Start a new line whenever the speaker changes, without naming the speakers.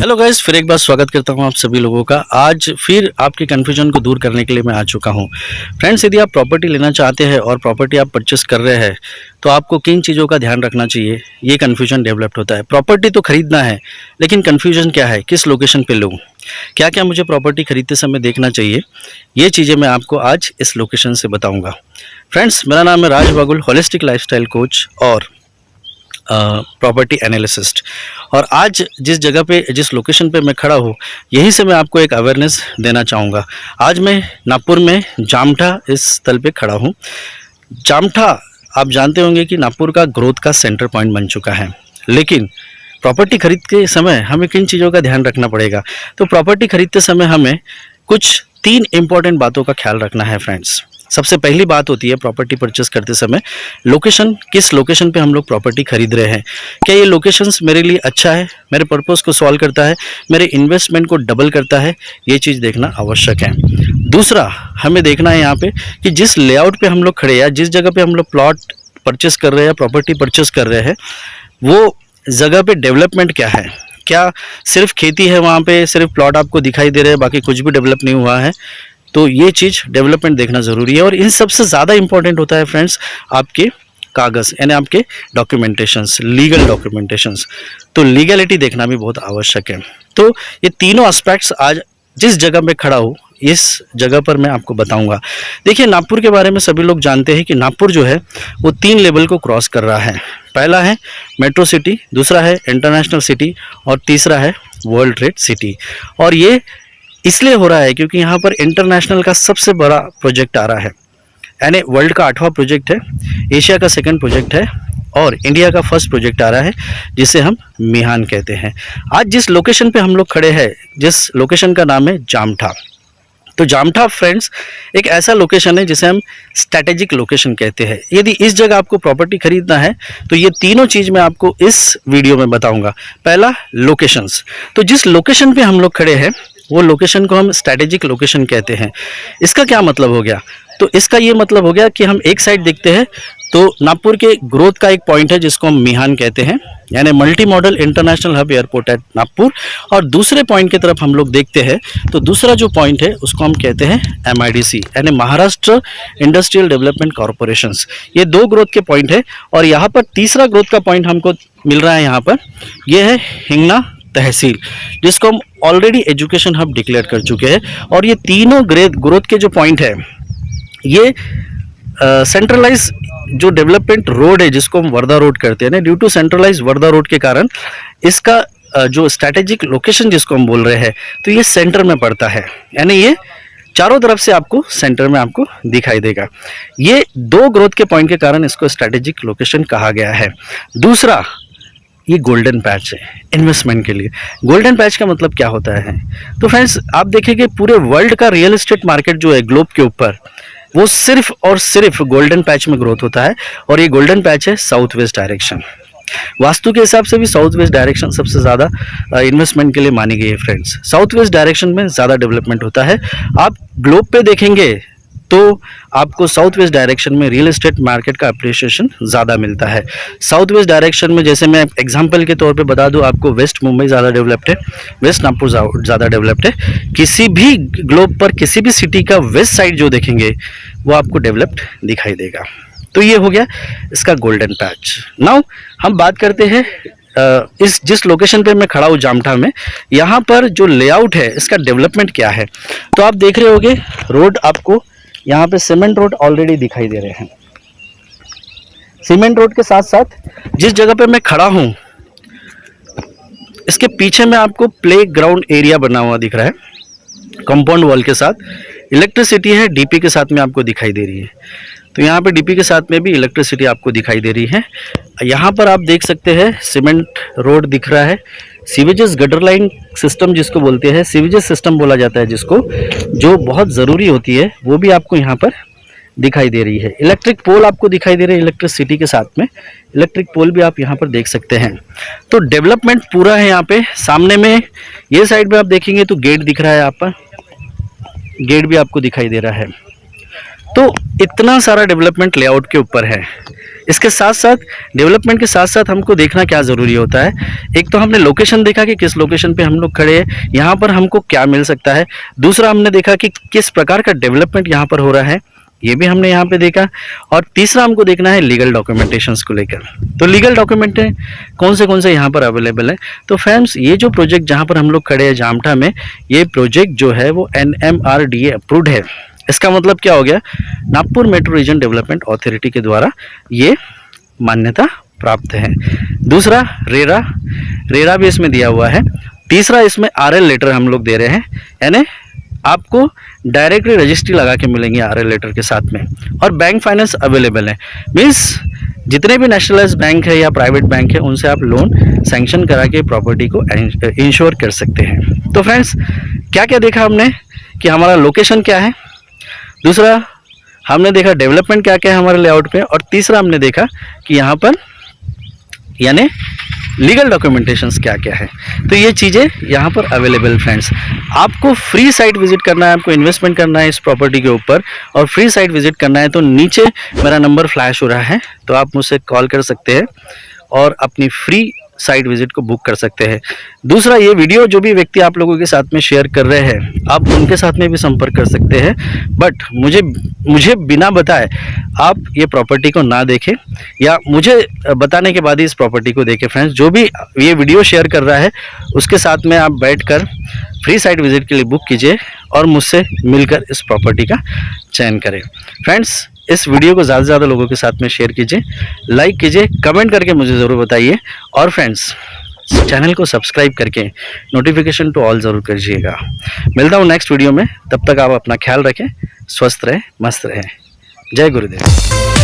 Hello guys, फिर एक बार स्वागत करता हूं आप सभी लोगों का। आज फिर आपके कन्फ्यूजन को दूर करने के लिए मैं आ चुका हूं। फ्रेंड्स, यदि आप प्रॉपर्टी लेना चाहते हैं और प्रॉपर्टी आप परचेस कर रहे हैं तो आपको किन चीज़ों का ध्यान रखना चाहिए, ये कन्फ्यूजन डेवलप होता है। प्रॉपर्टी तो खरीदना है, लेकिन कन्फ्यूजन क्या है, किस लोकेशन पे लूँ, क्या क्या मुझे प्रॉपर्टी खरीदते समय देखना चाहिए, ये चीज़ें मैं आपको आज इस लोकेशन से बताऊँगा। फ्रेंड्स, मेरा नाम है राज बागुल, होलिस्टिक लाइफस्टाइल कोच और प्रॉपर्टी एनालिसिस्ट। और आज जिस जगह पे, जिस लोकेशन पे मैं खड़ा हूँ, यहीं से मैं आपको एक अवेयरनेस देना चाहूँगा। आज मैं नागपुर में जामठा इस स्थल पे खड़ा हूँ। जामठा आप जानते होंगे कि नागपुर का ग्रोथ का सेंटर पॉइंट बन चुका है, लेकिन प्रॉपर्टी खरीद के समय हमें किन चीज़ों का ध्यान रखना पड़ेगा। तो प्रॉपर्टी खरीदते समय हमें कुछ 3 इंपॉर्टेंट बातों का ख्याल रखना है फ्रेंड्स। सबसे पहली बात होती है प्रॉपर्टी परचेस करते समय लोकेशन। किस लोकेशन पे हम लोग प्रॉपर्टी खरीद रहे हैं, क्या ये लोकेशंस मेरे लिए अच्छा है, मेरे पर्पस को सॉल्व करता है, मेरे इन्वेस्टमेंट को डबल करता है, ये चीज़ देखना आवश्यक है। दूसरा, हमें देखना है यहाँ पे कि जिस लेआउट पे हम लोग खड़े हैं, जिस जगह पे हम लोग प्लॉट परचेस कर रहे हैं, प्रॉपर्टी परचेस कर रहे हैं, वो जगह पे डेवलपमेंट क्या है। क्या सिर्फ खेती है वहाँ पे, सिर्फ प्लॉट आपको दिखाई दे रहे हैं, बाकी कुछ भी डेवलप नहीं हुआ है, तो ये चीज़ डेवलपमेंट देखना ज़रूरी है। और इन सबसे ज़्यादा इंपॉर्टेंट होता है फ्रेंड्स आपके कागज़, यानी आपके डॉक्यूमेंटेशंस, लीगल डॉक्यूमेंटेशंस। तो लीगलिटी देखना भी बहुत आवश्यक है। तो ये तीनों एस्पेक्ट्स आज जिस जगह मैं खड़ा हूँ, इस जगह पर मैं आपको बताऊंगा। देखिए, नागपुर के बारे में सभी लोग जानते हैं कि नागपुर जो है वो 3 लेवल को क्रॉस कर रहा है। पहला है मेट्रो सिटी, दूसरा है इंटरनेशनल सिटी और तीसरा है वर्ल्ड ट्रेड सिटी। और ये इसलिए हो रहा है क्योंकि यहाँ पर इंटरनेशनल का सबसे बड़ा प्रोजेक्ट आ रहा है, यानी वर्ल्ड का 8वां प्रोजेक्ट है, एशिया का 2nd प्रोजेक्ट है और इंडिया का 1st प्रोजेक्ट आ रहा है, जिसे हम मिहान कहते हैं। आज जिस लोकेशन पे हम लोग खड़े हैं, जिस लोकेशन का नाम है जामठा। तो जामठा फ्रेंड्स एक ऐसा लोकेशन है जिसे हम स्ट्रैटेजिक लोकेशन कहते हैं। यदि इस जगह आपको प्रॉपर्टी खरीदना है तो ये तीनों चीज़ मैं आपको इस वीडियो में बताऊंगा। पहला, लोकेशंस। तो जिस लोकेशन पे हम लोग खड़े हैं वो लोकेशन को हम स्ट्रैटेजिक लोकेशन कहते हैं। इसका क्या मतलब हो गया? तो इसका ये मतलब हो गया कि हम एक साइड देखते हैं तो नागपुर के ग्रोथ का एक पॉइंट है जिसको हम मिहान कहते हैं, यानी multi modal international hub airport at Nagpur. और दूसरे पॉइंट की तरफ हम लोग देखते हैं तो दूसरा जो पॉइंट है उसको हम कहते हैं MIDC, यानी महाराष्ट्र इंडस्ट्रियल डेवलपमेंट कॉरपोरेशन। ये 2 ग्रोथ के पॉइंट है। और यहाँ पर तीसरा ग्रोथ का पॉइंट हमको मिल रहा है यहाँ पर, यह है हिंगना तहसील, जिसको हम ऑलरेडी एजुकेशन हब डिक्लेयर कर चुके हैं। और ये तीनों ग्रोथ के जो पॉइंट है, ये सेंट्रलाइज जो डेवलपमेंट रोड है जिसको हम वर्धा रोड करते हैं ना, due to centralise Wardha road के कारण इसका जो स्ट्रैटेजिक लोकेशन जिसको हम बोल रहे हैं, तो ये सेंटर में पड़ता है, यानी ये चारों तरफ से आपको सेंटर में आपको दिखाई देगा। ये 2 ग्रोथ के पॉइंट के कारण इसको स्ट्रैटेजिक लोकेशन कहा गया है। दूसरा, ये गोल्डन पैच है इन्वेस्टमेंट के लिए। गोल्डन पैच का मतलब क्या होता है? तो फ्रेंड्स, आप देखेंगे पूरे वर्ल्ड का रियल एस्टेट मार्केट जो है ग्लोब के ऊपर, वो सिर्फ और सिर्फ गोल्डन पैच में ग्रोथ होता है। और ये गोल्डन पैच है साउथ वेस्ट डायरेक्शन। वास्तु के हिसाब से भी साउथ वेस्ट डायरेक्शन सबसे ज़्यादा इन्वेस्टमेंट के लिए मानी गई है फ्रेंड्स। साउथ वेस्ट डायरेक्शन में ज़्यादा डेवलपमेंट होता है। आप ग्लोब पे देखेंगे तो आपको साउथ वेस्ट डायरेक्शन में रियल एस्टेट मार्केट का अप्रिशिएशन ज़्यादा मिलता है। साउथ वेस्ट डायरेक्शन में, जैसे मैं एग्जांपल के तौर पे बता दूं आपको, वेस्ट मुंबई ज़्यादा डेवलप्ड है, वेस्ट नागपुर ज़्यादा डेवलप्ड है। किसी भी ग्लोब पर किसी भी सिटी का वेस्ट साइड जो देखेंगे वो आपको डेवलप्ड दिखाई देगा। तो ये हो गया इसका गोल्डन पैच। नाउ हम बात करते हैं इस जिस लोकेशन पे मैं खड़ा हूँ जामठा में, यहाँ पर जो लेआउट है इसका डेवलपमेंट क्या है। तो आप देख रहे होंगे रोड, आपको यहाँ पे सीमेंट रोड ऑलरेडी दिखाई दे रहे हैं। सीमेंट रोड के साथ साथ जिस जगह पे मैं खड़ा हूँ, इसके पीछे में आपको प्ले ग्राउंड एरिया बना हुआ दिख रहा है, कंपाउंड वॉल के साथ। इलेक्ट्रिसिटी है डीपी के साथ में आपको दिखाई दे रही है। तो यहाँ पे डीपी के साथ में भी इलेक्ट्रिसिटी आपको दिखाई दे रही है। यहाँ पर आप देख सकते हैं सीमेंट रोड दिख रहा है। सीवेजेस गटर लाइन सिस्टम जिसको बोलते हैं, सीवेजेस सिस्टम बोला जाता है जिसको, जो बहुत ज़रूरी होती है, वो भी आपको यहाँ पर दिखाई दे रही है। इलेक्ट्रिक पोल आपको दिखाई दे रहे हैं इलेक्ट्रिसिटी के साथ में, इलेक्ट्रिक पोल भी आप यहाँ पर देख सकते हैं। तो डेवलपमेंट पूरा है यहाँ पे। सामने में ये साइड में आप देखेंगे तो गेट दिख रहा है, यहाँ पर गेट भी आपको दिखाई दे रहा है। तो इतना सारा डेवलपमेंट लेआउट के ऊपर है। इसके साथ साथ डेवलपमेंट के साथ साथ हमको देखना क्या ज़रूरी होता है, एक तो हमने लोकेशन देखा कि किस लोकेशन पे हम लोग खड़े हैं, यहाँ पर हमको क्या मिल सकता है। दूसरा हमने देखा कि किस प्रकार का डेवलपमेंट यहाँ पर हो रहा है, ये भी हमने यहाँ पे देखा। और तीसरा हमको देखना है लीगल डॉक्यूमेंटेशंस को लेकर। तो लीगल डॉक्यूमेंट कौन से यहाँ पर अवेलेबल है। तो फ्रेंड्स, ये जो प्रोजेक्ट जहाँ पर हम लोग खड़े हैं जामठा में, ये प्रोजेक्ट जो है वो NMRDA अप्रूव्ड है। इसका मतलब क्या हो गया, Nagpur metro reason development authority के द्वारा ये मान्यता प्राप्त है। दूसरा रेरा भी इसमें दिया हुआ है। तीसरा इसमें RL लेटर हम लोग दे रहे हैं, यानी आपको डायरेक्टली रजिस्ट्री लगा के मिलेंगे RL लेटर के साथ में। और बैंक फाइनेंस अवेलेबल है, मीन्स जितने भी नेशनलाइज बैंक है या प्राइवेट बैंक है उनसे आप लोन सैंक्शन करा के प्रॉपर्टी को इंश्योर कर सकते हैं। तो फ्रेंड्स, क्या क्या देखा हमने कि हमारा लोकेशन क्या है, दूसरा हमने देखा डेवलपमेंट क्या क्या है हमारे लेआउट पे, और तीसरा हमने देखा कि यहाँ पर यानी लीगल डॉक्यूमेंटेशंस क्या क्या है। तो ये चीज़ें यहाँ पर अवेलेबल। फ्रेंड्स, आपको फ्री साइट विजिट करना है, आपको इन्वेस्टमेंट करना है इस प्रॉपर्टी के ऊपर और फ्री साइट विजिट करना है, तो नीचे मेरा नंबर फ्लैश हो रहा है, तो आप मुझसे कॉल कर सकते हैं और अपनी फ्री साइट विजिट को बुक कर सकते हैं। दूसरा, ये वीडियो जो भी व्यक्ति आप लोगों के साथ में शेयर कर रहे हैं, आप उनके साथ में भी संपर्क कर सकते हैं, बट मुझे बिना बताए आप ये प्रॉपर्टी को ना देखें या मुझे बताने के बाद ही इस प्रॉपर्टी को देखें। फ्रेंड्स, जो भी ये वीडियो शेयर कर रहा है उसके साथ में आप बैठकर फ्री साइट विजिट के लिए बुक कीजिए और मुझसे मिलकर इस प्रॉपर्टी का चयन करें। फ्रेंड्स, इस वीडियो को ज़्यादा से ज़्यादा लोगों के साथ में शेयर कीजिए, लाइक कीजिए, कमेंट करके मुझे ज़रूर बताइए, और फ्रेंड्स चैनल को सब्सक्राइब करके नोटिफिकेशन टू ऑल ज़रूर करिएगा। मिलता हूँ नेक्स्ट वीडियो में, तब तक आप अपना ख्याल रखें, स्वस्थ रहें, मस्त रहें। जय गुरुदेव।